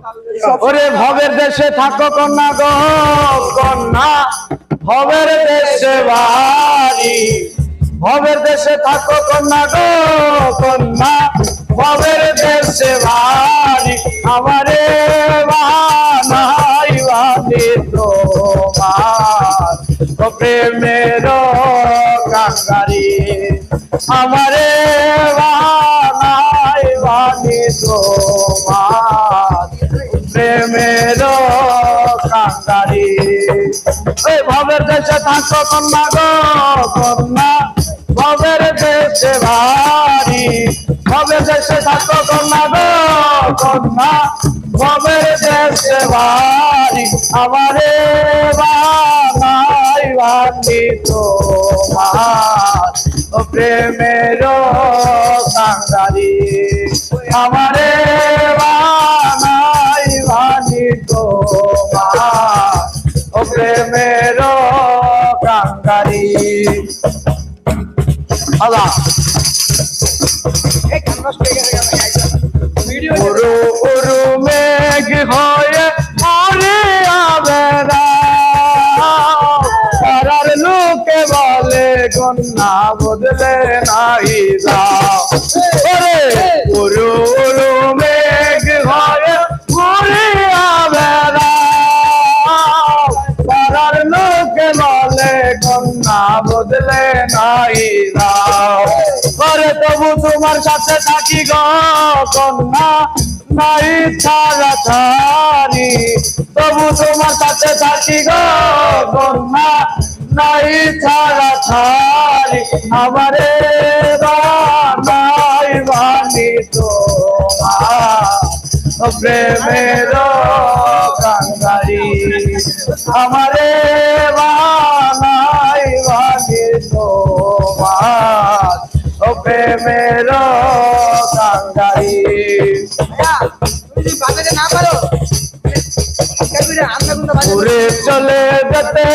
ওরে ভবের দেশে থাকো কন্যা গো কন্যা, ভবের দেশে বাড়ি, ভবের দেশে থাকো কন্যা গো কন্যা, ভবের দেশে বাড়ি। আমারে বানাই বানি তোমার প্রেমের কাঙ্গারি, আমারে বানাই বানি তোমার প্রেমের কাঙ্গারি। ওই ভবের দেশে থাকো কন্যা গো কন্যা, ভবের দেশে বাড়ি, ভবের দেশে থাকো কন্যা গো কন্যা, ভবের দেশে বাড়ি। আমারে বানাই বানি তোমার প্রেমের কাঙ্গারি, আমারে বানাই বানি তোমার প্রেমের কাঙ্গারি। আল্লাহ উরু উরু মেঘ হয়ে মরে আবেরা, পাড়ার লোকে বলে কন্যা বদলে নাই যাও। ওরে উরু উরু মেঘ হয়ে মরে আবেরা, পাড়ার লোকে বলে কন্যা বদলে নাই যাও। করে তবু তোমার সাথে থাকি গো কন্যা, নাই ছাড়া ছাড়ি, তবু তোমার সাথে থাকি গো কন্যা, নাই ছাড়া ছাড়ি। আমারে বানাই বানি তোমার প্রেমের কাঙ্গারি, আমারে বানাই বানি তোমার প্রেমের কাঙ্গারি। উড়ে চলে যেতে